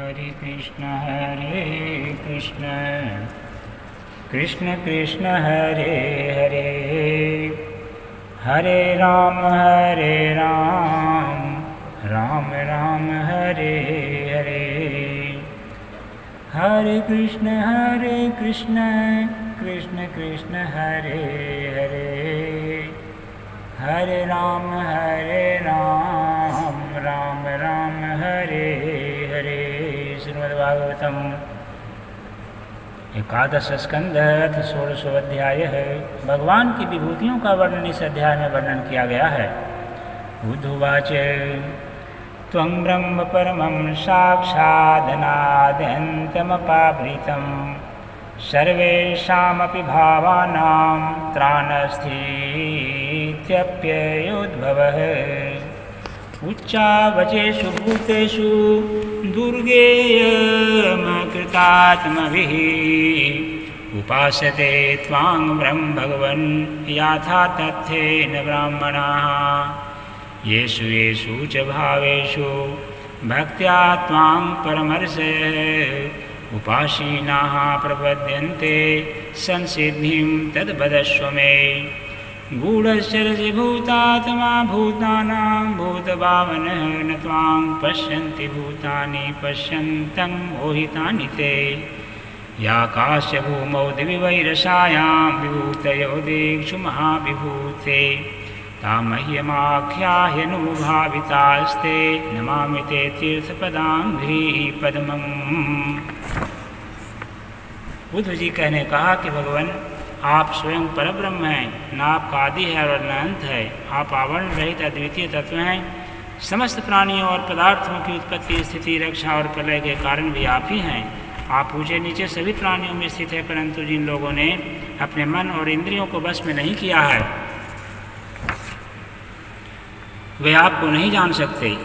हरे कृष्ण कृष्ण कृष्ण हरे हरे, हरे राम राम राम हरे हरे। हरे कृष्ण कृष्ण कृष्ण हरे हरे, हरे राम राम हरे हरे। श्रीमद्भागवतम एकादश स्कंध 16वां अध्याय है। भगवान की विभूतियों का वर्णन इस अध्याय में वर्णन किया गया है। उद्धवाच त्वं ब्रह्म परमं साक्षादनाद्यन्तमपावृतं, सर्वेषामपि भावानां त्राणस्थित्यप्ययोद्भवः। उच्चावचेषु भूतेषु दुर्गेयमकृतात्मभिः, उपासते त्वां ब्रह्म भगवन् याथा तथ्येन ब्राह्मणाः। येषु येषु च भावेषु भक्त्या त्वां परमर्षयः, उपासीनाः प्रपद्यन्ते संसिद्धिं तद्वदस्व मे। गूढश्चरसि भूतात्मा भूतानां भूतभावनः, न त्वां पश्यन्ति भूतानि पश्यन्तं मोहितानि ते। याकाश्च भूमौ दिविवैरसायां विभूतयो दिक्षु महाविभूते, तामह्यमाख्याह्यनुभावितास्ते नमामि ते तीर्थपदाङ्घ्रिपद्मम्। बुद्ध जी कहने कहा कि भगवान आप स्वयं परब्रह्म हैं, न आपका आदि है और न अंत है। आप आवरण रहित अद्वितीय तत्व हैं। समस्त प्राणियों और पदार्थों की उत्पत्ति स्थिति रक्षा और प्रलय के कारण भी आप ही हैं। आप ऊंचे नीचे सभी प्राणियों में स्थित है, परंतु जिन लोगों ने अपने मन और इंद्रियों को बस में नहीं किया है वे आपको नहीं जान सकते।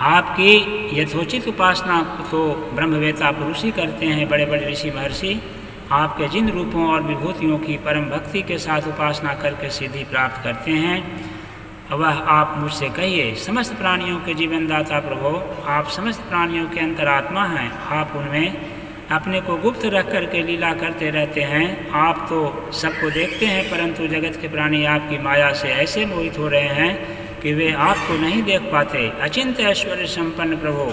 आपकी यथोचित उपासना तो ब्रह्मवेत्ता पुरुष ही करते हैं, बड़े बड़े ऋषि महर्षि। आपके जिन रूपों और विभूतियों की परम भक्ति के साथ उपासना करके सिद्धि प्राप्त करते हैं, वह आप मुझसे कहिए। समस्त प्राणियों के जीवनदाता प्रभु, आप समस्त प्राणियों के अंतरात्मा हैं। आप उनमें अपने को गुप्त रख करके लीला करते रहते हैं। आप तो सबको देखते हैं, परंतु जगत के प्राणी आपकी माया से ऐसे मोहित हो रहे हैं कि वे आपको नहीं देख पाते। अचिंत्य ऐश्वर्य संपन्न प्रभु,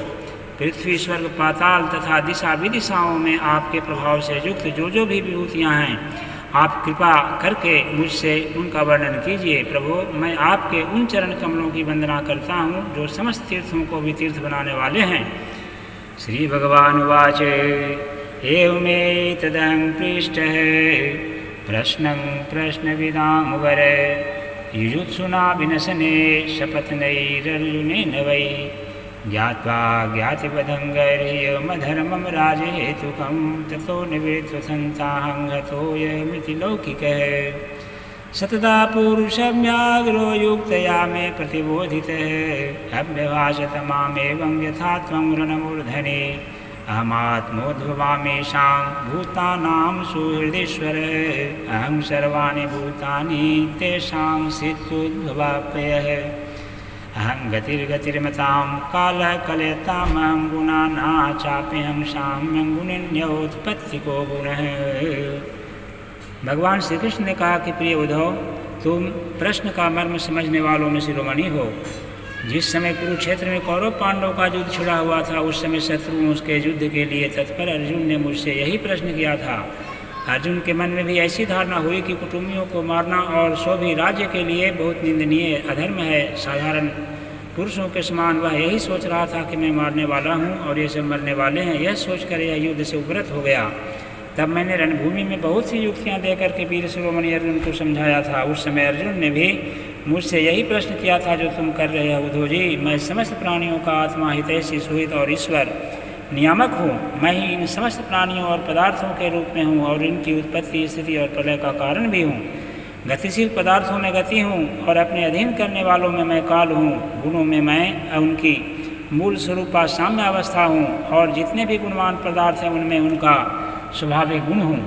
पृथ्वी स्वर्ग पाताल तथा दिशा विदिशाओं में आपके प्रभाव से युक्त जो जो भी विभूतियाँ हैं, आप कृपा करके मुझसे उनका वर्णन कीजिए। प्रभु, मैं आपके उन चरण कमलों की वंदना करता हूँ जो समस्त तीर्थों को भी तीर्थ बनाने वाले हैं। श्री भगवान उवाच एवमेतदहं पृष्टः प्रश्नं प्रश्नविदां वर, युजुत्सुना विनशने शपथनैरर्जुनेन वै। ज्ञात्वा ज्ञातिपदं गर्ह्यमधर्मं राजहेतुकं, ततो निवृत्तसन्ताहं हतोऽयमिति लौकिकः। सतता पुरुषव्याघ्रो युक्तया मे प्रतिबोधितः, अभ्यभाषत मामेवं यथा त्वं रणमूर्धने। अहमात्मोद्भवामेषां भूतानां सुहृदीश्वरः, अहं सर्वाणि भूतानि तेषां सिद्धोद्भवाप्ययः। अहं गतिर्गतिर्मतां कालः कलयतामहं गुणाना चाप्यहं साम्यं गुणिन्योत्पत्तिको गुणः। भगवान श्री कृष्ण ने कहा कि प्रिय उद्धव, तुम प्रश्न का मर्म समझने वालों में शिरोमणि हो। जिस समय कुरुक्षेत्र में कौरव पांडव का युद्ध छिड़ा हुआ था, उस समय शत्रु उसके युद्ध के लिए तत्पर अर्जुन ने मुझसे यही प्रश्न किया था। अर्जुन के मन में भी ऐसी धारणा हुई कि कुटुंबियों को मारना और सो भी राज्य के लिए बहुत निंदनीय अधर्म है। साधारण पुरुषों के समान वह यही सोच रहा था कि मैं मारने वाला हूँ और ये सब मरने वाले हैं। यह सोचकर यह युद्ध से उग्रत हो गया। तब मैंने रणभूमि में बहुत सी युक्तियाँ देकर के वीर शिरोमणि अर्जुन को समझाया था। उस समय अर्जुन ने भी मुझसे यही प्रश्न किया था जो तुम कर रहे हो उद्धव जी। मैं समस्त प्राणियों का आत्मा, हितैषी, सुहित और ईश्वर नियामक हूँ। मैं ही इन समस्त प्राणियों और पदार्थों के रूप में हूँ और इनकी उत्पत्ति, स्थिति और प्रलय का कारण भी हूँ। गतिशील पदार्थों में गति हूँ और अपने अधीन करने वालों में मैं काल हूँ। गुणों में मैं उनकी मूल स्वरूपा साम्य अवस्था हूँ और जितने भी गुणवान पदार्थ हैं उनमें उनका स्वाभाविक गुण हूँ।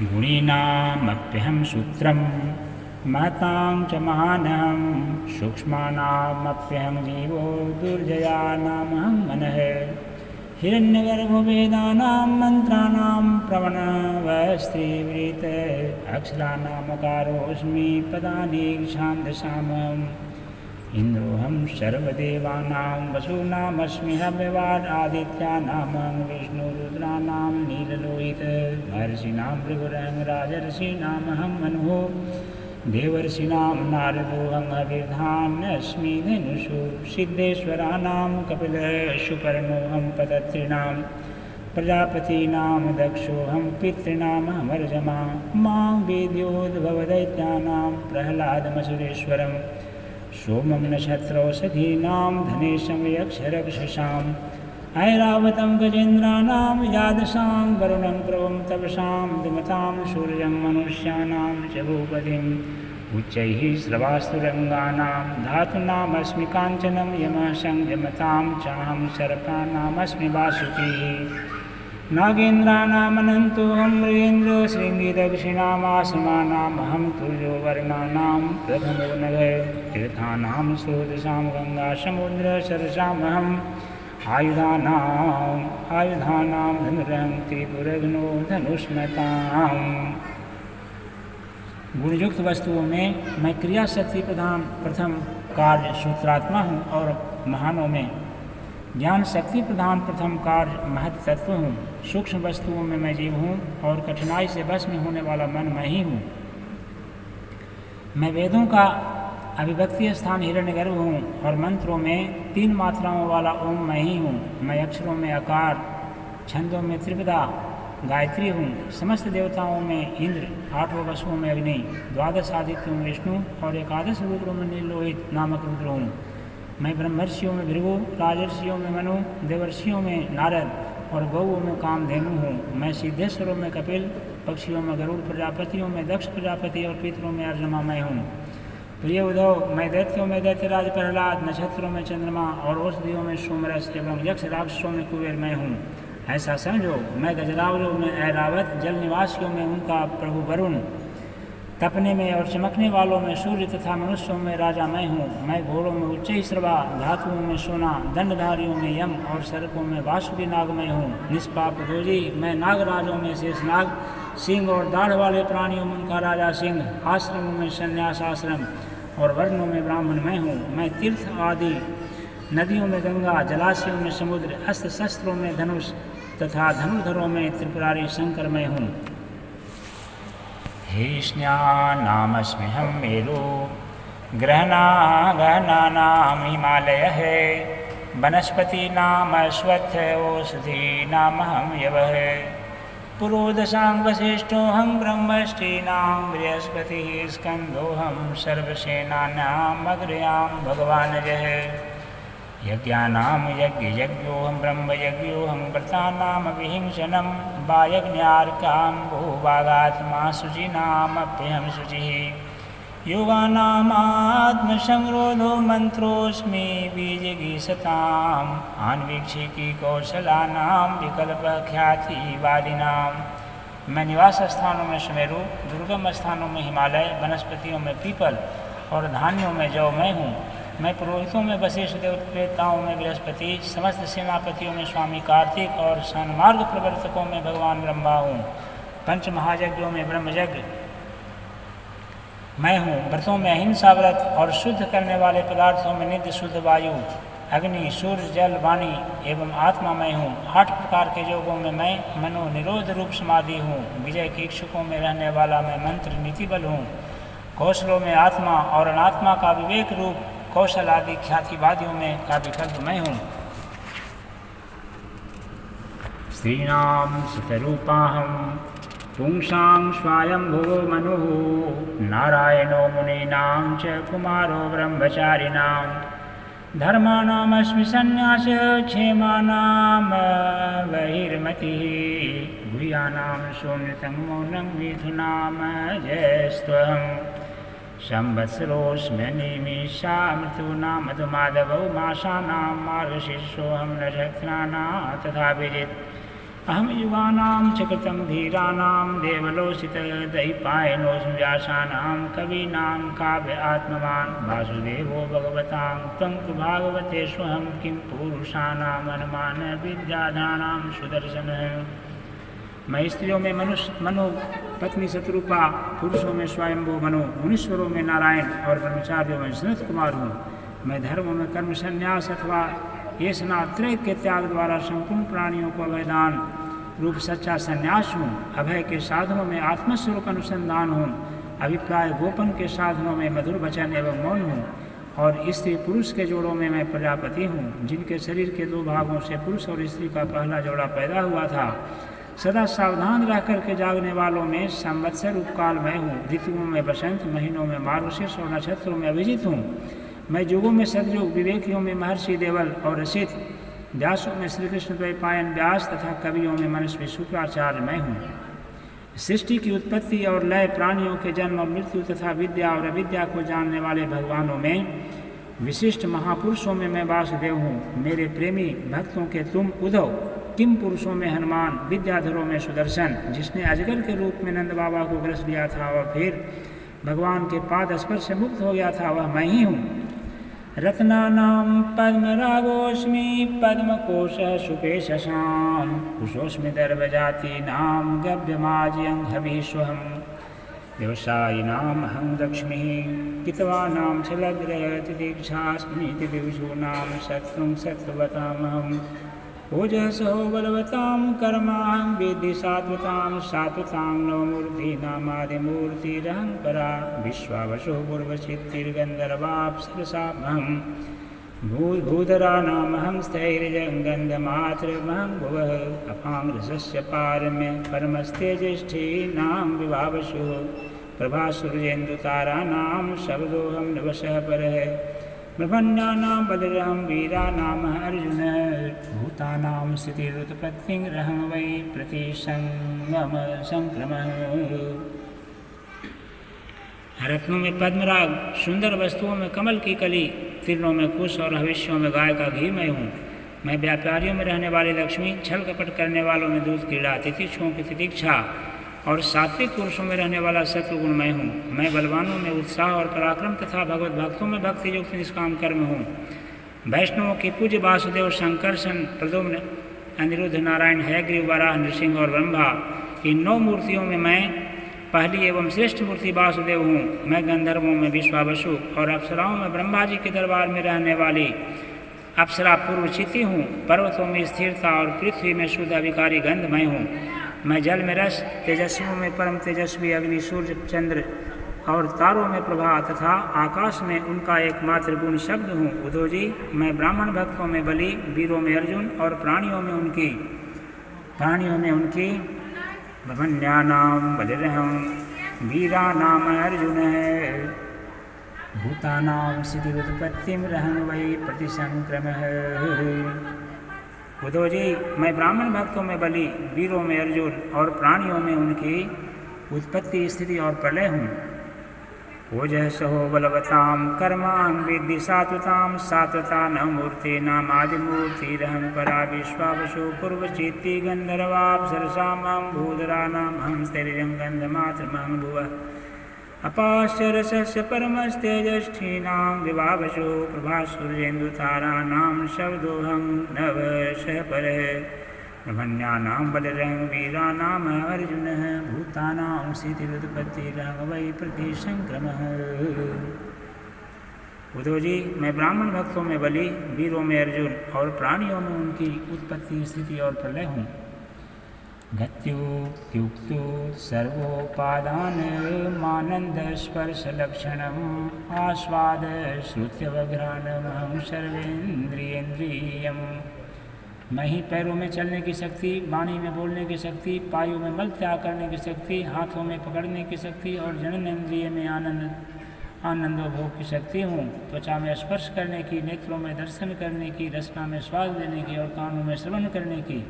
गुणीनामप्यहं सूत्रम महतां च महानहं, सूक्ष्मानामप्यहं जीवो दुर्जयानामहं मनः। हिरण्यगर्भो वेदानां मन्त्राणां प्रवणवस्त्रीवृत अक्षराणामकारोऽस्मि पदानि छान्दसामम् इन्द्रोऽहं सर्वदेवानां वसूनामस्मि हव्यवान् आदित्यानामं विष्णुरुद्राणां नीललोहित महर्षीणां भृगुरहं राजर्षीणामहं मनुः देवर्षीणां नारदोऽहं हविर्धान्यस्मि धनुषु सिद्धेश्वराणां कपिलशुपर्णोऽहं पतत्रिणां प्रजापतीनां दक्षोऽहं पितॄणामहमर्जमा मां वेद्योद्भवदैत्यानां प्रह्लादमसुरेश्वरं सोमं नक्षत्रौषधीनां धनेशं यक्षरक्षसाम् ऐरावतं गजेन्द्राणां यादशां वरुणं प्रभं तपसां दुमतां सूर्यं मनुष्याणां च भूपतिम् उच्चैः श्रवास्तुरङ्गानां धातूनामस्मि काञ्चनं यमः संयमतां चाहं सर्पाणामस्मि वासुकिः नागेन्द्राणामनन्तोऽहं मृगेन्द्र शृङ्गिदक्षिणामासमानामहं तुर्यो वर्णानां प्रथमो नघ तीर्थानां स्रोतसां गङ्गासमुद्रसरसामहम् आयुधानां धनुरहं त्रिपुरघ्नो धनुष्मताम्। गुणयुक्त वस्तुओं में मैं क्रिया शक्ति प्रधान प्रथम कार्य सूत्रात्मा हूँ और महानों में ज्ञान शक्ति प्रधान प्रथम कार्य महत तत्व हूँ। सूक्ष्म वस्तुओं में मैं जीव हूँ और कठिनाई से बस में होने वाला मन मैं ही हूँ। मैं वेदों का अभिव्यक्ति स्थान हिरण्यगर्भ हूँ और मंत्रों में 3 मात्राओं वाला ओम मैं ही हूँ। मैं अक्षरों में आकार, छंदों में त्रिपदा गायत्री हूँ। समस्त देवताओं में इंद्र, 8 वसुओं में अग्नि, 12 आदित्यों में विष्णु और 11 रुद्रों में नीलोहित नामक रुद्र हूँ। मैं ब्रह्मर्षियों में भृगु, राजर्षियों में मनु, देवर्षियों में नारद और गौओं में कामधेनु हूँ। मैं सिद्धेश्वरों में कपिल, पक्षियों में गरुड़, प्रजापतियों में दक्ष प्रजापति और पितरों में अर्जुमा मैं हूँ। प्रिय उद्धव, मैं दैत्यों में दैत्यराज प्रहलाद, नक्षत्रों में चंद्रमा और औषधियों में सोमरस एवं यक्ष राक्षसों में कुबेर मैं हूँ। ऐसा समझो, मैं गजरावलों में ऐरावत, जल निवासियों में उनका प्रभु वरुण, तपने में और चमकने वालों में सूर्य तथा मनुष्यों में राजा मैं हूँ। मैं घोड़ों में उच्चैःश्रवा, धातुओं में सोना, दंडधारियों में यम और सर्पों में वासुकी नाग मैं हूँ। निष्पाप दोजी, मैं नागराजों में शेषनाग, सिंह और दाढ़ वाले प्राणियों में उनका राजा सिंह, आश्रमों में संन्यास आश्रम और वर्णों में ब्राह्मण मैं हूँ। मैं तीर्थ आदि नदियों में गंगा, जलाशयों में समुद्र, अस्त्र शस्त्रों में धनुष तथा धनुर्धरों में त्रिपुरारी शंकर मैं हूँ। हीष्ण्यानामस्म्यहं मेरु, गहनानां हिमालयः, वनस्पतीनाम् अश्वत्थ ओषधीनामहं यवः, पुरोदशां वसिष्ठोऽहं ब्रह्मष्टीनां बृहस्पतिः, स्कन्दोऽहं सर्वसेनानाम् अग्रयां भगवानजः, यज्ञानां यज्ञयोऽहं ब्रह्मयज्ञोऽहं व्रतानां विहिंसनं, वायज्ञार्कां भूभागात्मा शुचीनामप्यहं शुचिः, योगानामात्मसंरोधो मंत्रोऽस्मि बीजगीषताम्, आन्वीक्षिकी कौशलानां विकल्पख्यातिवादिनां। मैं निवास स्थानों में सुमेरु, दुर्गम स्थानों में हिमालय, वनस्पतियों में पीपल और धान्यों में जौ मैं हूँ। मैं पुरोहितों में वशिष्ठ, देवताओं में बृहस्पति, समस्त सेनापतियों में स्वामी कार्तिक और सन्मार्ग प्रवर्तकों में भगवान ब्रह्मा हूँ। पंच महायज्ञों में ब्रह्मयज्ञ मैं हूँ। व्रतों में अहिंसा व्रत और शुद्ध करने वाले पदार्थों में नित्य शुद्ध वायु, अग्नि, सूर्य, जल, वाणी एवं आत्मा मैं हूँ। 8 प्रकार के योगों में मैं मनो निरोध रूप समाधि हूँ। विजय के इच्छुकों में रहने वाला मैं मंत्र नीति बल हूँ। कौशलों में आत्मा और अनात्मा का विवेक रूप कौशल आदि ख्यातिवादियों में का विकल्प मैं हूँ। स्त्रीणां सुतरूपाहं पुंसां स्वायंभुवो मनुः, नारायणो मुनीनां च कुमारो ब्रह्मचारिणां, धर्माणामस्मि सन्न्यास क्षेमानां बहिर्मतिः, भूयानां शून्यतं मौनं मिथुनां जयस्त्वहम्, संवत्सरोऽस्म्यनिमिषा मृतूनां मधुमाधवौ मासानां मार्गशीर्षोऽहं नक्षत्राणां तथा विजित्, अहम युगानां च कृतं धीराणां देवलोसित दैपायनोऽस्मि व्यासानां कवीनां काव्य आत्मवान् वासुदेवो भगवतां त्वं तु भागवते स्वहं किं पुरुषाणाम् अनुमान विद्याधानां सुदर्शनः। मैं स्त्रियों में मनु पत्नी शत्रुपा, पुरुषों में स्वयंभू मनु, मुनीश्वरों में नारायण और ब्रह्मचारियों में सनत कुमार हूँ। मैं धर्मों में कर्म संन्यास अथवा ये स्नात्रय के त्याग द्वारा संपूर्ण प्राणियों को अभयदान रूप सच्चा संन्यास हूँ। अभय के साधनों में आत्मस्वरूप अनुसंधान हूँ। अभिप्राय गोपन के साधनों में मधुर वचन एवं मौन हूँ। और स्त्री पुरुष के जोड़ों में मैं प्रजापति हूँ, जिनके शरीर के दो भागों से पुरुष और स्त्री का पहला जोड़ा पैदा हुआ था। सदा सावधान रह कर के जागने वालों में संवत्सर उपकाल मैं हूँ। ऋतुओं में बसंत, महीनों में मार्गशीर्ष और नक्षत्रों में अभिजित हूँ। मैं युगों में सतयुग, विवेकियों में महर्षि देवल और रसित, व्यासों में श्री कृष्ण द्वैपायन व्यास तथा कवियों में मनस्वी शुक्राचार्य मैं हूँ। सृष्टि की उत्पत्ति और लय, प्राणियों के जन्म और मृत्यु तथा विद्या और अविद्या को जानने वाले भगवानों में विशिष्ट महापुरुषों में मैं वासुदेव हूँ। मेरे प्रेमी भक्तों के तुम उद्धव, किम पुरुषों में हनुमान, विद्याधरों में सुदर्शन, जिसने अजगर के रूप में नंद बाबा को ग्रस लिया था और फिर भगवान के पाद स्पर्श से मुक्त हो गया था, वह मैं ही हूँ। रत्नानां पद्मरागोऽस्मि पद्मकोशः सुपेशशां कुशोऽस्मि दर्भजातीनां गव्यमाज्यङ्घवीष्वहं व्यवसायिनामहं लक्ष्मीः कितवानां च लग्रतिदीक्षास्मीति दिविषूणां शत्रुं सत्त्ववतामहम् ओजसो बलवतां कर्माहं विद्धि सात्वतां सात्वतां नवमूर्तीनामादिमूर्तिरहं परा विश्वावशो पूर्वचित्तिर्गन्धर्वाप्सरसामहं भूधराणामहं स्थैर्यगन्धमात्रमहं भुवः अपां रसस्य पारम्य परमस्तेजष्ठीनां विभावशो प्रभासुर्येन्दुताराणां शब्दोऽहं नवशः परः ब्रह्मण्यानां बलिरहं वीरानां अर्जुनः भूतानां स्थितिरुत्पत्तिरहं वै प्रतिसंगम संक्रमः। रत्नों में पद्मराग, सुंदर वस्तुओं में कमल की कली, तीर्णों में कुश और हविष्यों में गाय का घी मैं हूँ। मैं व्यापारियों में रहने वाली लक्ष्मी, छल कपट करने वालों में दूध क्रीड़ा, तितिक्षुओं की तितिक्षा और सात्विक पुरुषों में रहने वाला शत्रुगुण मैं हूँ। मैं बलवानों में उत्साह और पराक्रम तथा भगवत भक्तों में भक्ति युक्त निष्काम कर्म हूँ। वैष्णवों की पूज्य वासुदेव, शंकरसन, प्रद्युम्न, अनिरुद्ध, नारायण, हयग्रीव, वराह, नृसिंह और ब्रह्मा, इन 9 मूर्तियों में मैं पहली एवं श्रेष्ठ मूर्ति वासुदेव हूँ। मैं गंधर्वों में विश्वावसु और अप्सराओं में ब्रह्मा जी के दरबार में रहने वाली अप्सरा पूर्वचिति हूँ। पर्वतों में स्थिरता और पृथ्वी में शुद्ध अविकारी गंध मैं हूँ। मैं जल में रस, तेजस्वियों में परम तेजस्वी अग्नि, सूर्य, चंद्र और तारों में प्रभा तथा आकाश में उनका एकमात्र गुण शब्द हूँ। उद्धव जी, मैं ब्राह्मण भक्तों में बलि, वीरों में अर्जुन और प्राणियों में उनकी ब्रह्मण्यानां बलिरहं वीरानां अर्जुनः भूतानां स्थितिरुत्पत्तिमहं वै प्रतिसंक्रमः। उद्धव जी, मैं ब्राह्मण भक्तों में बलि, वीरों में अर्जुन और प्राणियों में उनकी उत्पत्ति, स्थिति और प्रलय हूँ। ओजसो बलवतां कर्मां विद्धि सात्वतां सात्वतां मूर्तीनामादिमूर्तिरहं परा विश्वावसो पूर्वचित्ति गन्धर्वाप्सरसामहं भूधराणामहं स्थैर्यं गन्धमात्रमहं भुवः अपास्य रसस्य परमस्तेजष्ठीनां विभावशो प्रभासुर्येन्दुताराणां शब्दोऽहं नवशः परः ब्रह्मण्यानां बलिरहं वीरानां अर्जुनः भूतानां स्थितिरुत्पत्तिरहं वै प्रतिसंक्रमः। उद्धव जी, मैं ब्राह्मण भक्तों में बलि, वीरों में अर्जुन और प्राणियों में उनकी उत्पत्ति, स्थिति और प्रलय हूँ। गत्युक्त्युक्तो सर्वोपादानमानन्दस्पर्शलक्षणम् आस्वाद श्रुत्यवघ्राणमहं सर्वेन्द्रियेन्द्रियम्। मैं ही पैरों में चलने की शक्ति, वाणी में बोलने की शक्ति, पायों में मल त्याग करने की शक्ति, हाथों में पकड़ने की शक्ति और जननेन्द्रिय में आनंदोभोग की शक्ति हूँ। त्वचा में स्पर्श करने की, नेत्रों में दर्शन करने की, रसना में स्वाद लेने की और कानों में श्रवण करने की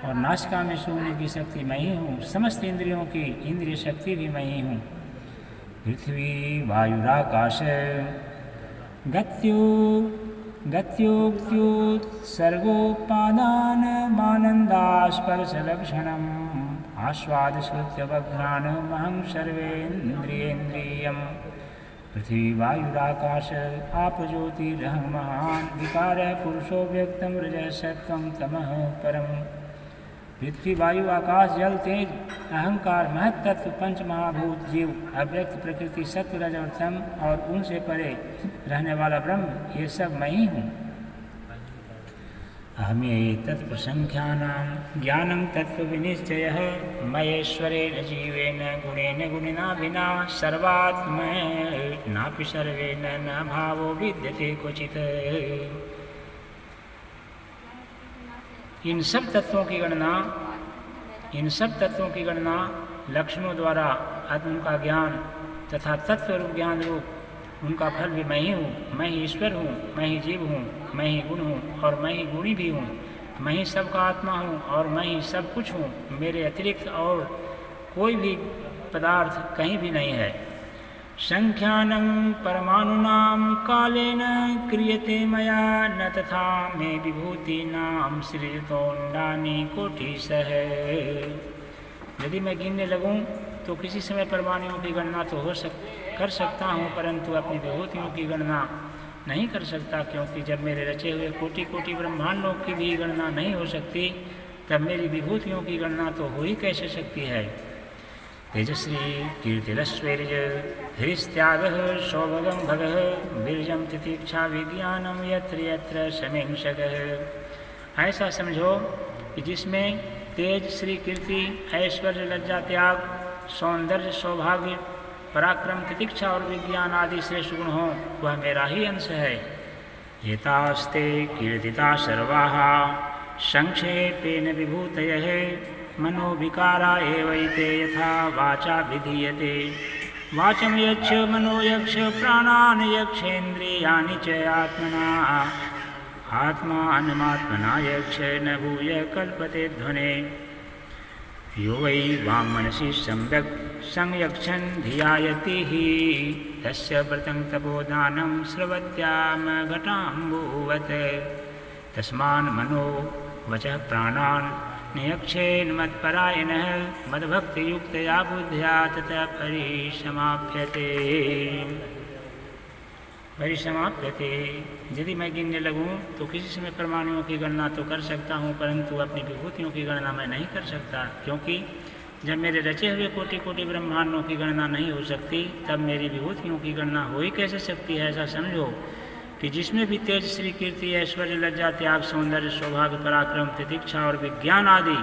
और नासिका में सूंघने की शक्ति मैं ही हूँ। समस्त इंद्रियों की इंद्रिय शक्ति भी मैं ही हूँ। पृथ्वी वायुराकाश गत्यु गत्योक्त्युत्सर्गोपादानमानन्दास्पर्शलक्षणम् आस्वादश्रुत्यवघ्राणमहं सर्वेन्द्रियेन्द्रियम् पृथ्वी वायुराकाश आप ज्योतिरहं महान् विकारः पुरुषो व्यक्तं रजः सत्त्वं तमः परम्। पृथ्वी वायु आकाश जल तेज अहंकार महत्तत्व पंच महाभूत जीव अव्यक्त प्रकृति सत्व रज और तम और उनसे परे रहने वाला ब्रह्म ये सब मैं ही हूँ। अहमेतत्प्रसंख्यानां ज्ञानं तत्त्वविनिश्चयः मयेश्वरेण जीवेन गुणेन गुणिना विना सर्वात्मनापि सर्वेण न भावो विद्यते क्वचित्। इन सब तत्वों की गणना लक्षणों द्वारा आत्म का ज्ञान तथा तत्व रूप ज्ञान रूप उनका फल भी मैं ही हूँ। मैं ही ईश्वर हूँ, मैं ही जीव हूँ, मैं ही गुण हूँ और मैं ही गुणी भी हूँ। मैं ही सबका आत्मा हूँ और मैं ही सब कुछ हूँ। मेरे अतिरिक्त और कोई भी पदार्थ कहीं भी नहीं है। संख्यानं परमाणुनां कालेन क्रियते मया न तथा मे विभूतीनां सृजतोऽण्डानि कोटिशः। यदि मैं गिनने लगूं तो किसी समय परमाणुओं की गणना तो कर सकता हूं, परंतु अपनी विभूतियों की गणना नहीं कर सकता, क्योंकि जब मेरे रचे हुए कोटि कोटि ब्रह्मांडों की भी गणना नहीं हो सकती तब मेरी विभूतियों की गणना तो हो ही कैसे सकती है। तेजश्री कीर्तिरस्वैर्ज हृस्त्यागः सौभगं भगः बीर्जं तितिक्षा विज्ञानम यत्र यत्र समीक्षकः। ऐसा समझो कि जिसमें तेज श्री कीर्ति ऐश्वर्य लज्जा त्याग सौंदर्य सौभाग्य पराक्रम तितिक्षा और विज्ञान आदि श्रेष्ठ गुण हो वह मेरा ही अंश है। एतास्ते कीर्तिता सर्वाः संक्षेपेन विभूतयः मनोविकारा एवैते यथा वाचा विधीयते। वाचं यक्ष मनो यक्ष प्राणान् यक्षेन्द्रियाणि च आत्मना आत्मा अन्नमात्मना यक्ष न भूय कल्पते ध्वने। यो वै वाङ्मनसि सम्यक् संयक्षन् धियायति हि तस्य व्रतं तपोदानं स्रवत्यामघटाम्बुवत्। तस्मान् मनो वचः प्राणान् नियक्षेन् मत्परायणः मद्भक्तियुक्तया बुद्ध्या ततः परिसमाप्यते। यदि मैं गिनने लगूं तो किसी समय परमाणुओं की गणना तो कर सकता हूं, परंतु अपनी विभूतियों की गणना मैं नहीं कर सकता, क्योंकि जब मेरे रचे हुए कोटि कोटि ब्रह्मांडों की गणना नहीं हो सकती तब मेरी विभूतियों की गणना हो ही कैसे सकती है। ऐसा समझो कि जिसमें भी तेज श्री कीर्ति ऐश्वर्य लज्जा त्याग सौंदर्य सौभाग्य पराक्रम तितिक्षा और विज्ञान आदि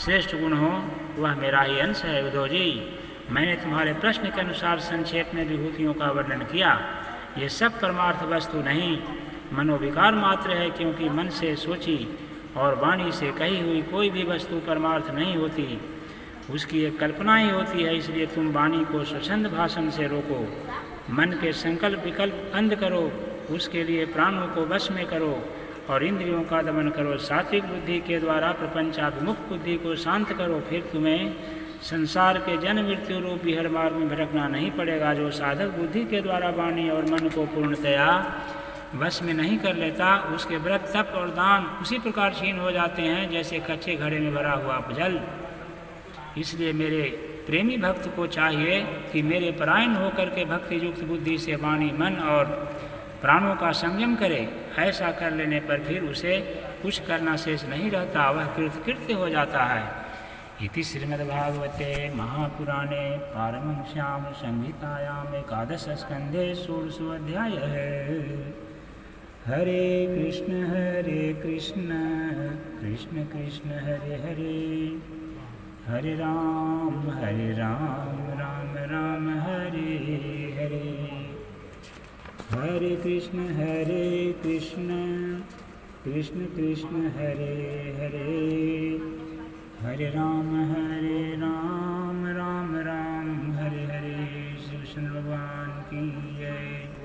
श्रेष्ठ गुण हो वह मेरा ही अंश है। उद्धव जी, मैंने तुम्हारे प्रश्न के अनुसार संक्षेप में विभूतियों का वर्णन किया। ये सब परमार्थ वस्तु नहीं मनोविकार मात्र है, क्योंकि मन से सोची और वाणी से कही हुई कोई भी वस्तु परमार्थ नहीं होती, उसकी एक कल्पना ही होती है। इसलिए तुम वाणी को स्वच्छंद भाषण से रोको, मन के संकल्प विकल्प बंद करो, उसके लिए प्राणों को वश में करो और इंद्रियों का दमन करो। सात्विक बुद्धि के द्वारा प्रपंचाभिमुख बुद्धि को शांत करो, फिर तुम्हें संसार के जन्म मृत्यु रूप विहर मार्ग में भटकना नहीं पड़ेगा। जो साधक बुद्धि के द्वारा वाणी और मन को पूर्णतया वश में नहीं कर लेता उसके व्रत तप और दान उसी प्रकार क्षीण हो जाते हैं जैसे कच्चे घड़े में भरा हुआ जल। इसलिए मेरे प्रेमी भक्त को चाहिए कि मेरे परायण होकर के भक्ति युक्त बुद्धि से वाणी मन और प्राणों का संयम करे। ऐसा कर लेने पर फिर उसे कुछ करना शेष नहीं रहता, वह कृतकृत्य हो जाता है। इति श्रीमद्भागवते महापुराणे पारमहंस्यां संहितायाम् एकादश स्कन्धे षोडशो अध्यायः। हरे कृष्ण कृष्ण कृष्ण हरे हरे, हरे राम राम राम हरे हरे। हरे कृष्ण कृष्ण कृष्ण हरे हरे, हरे राम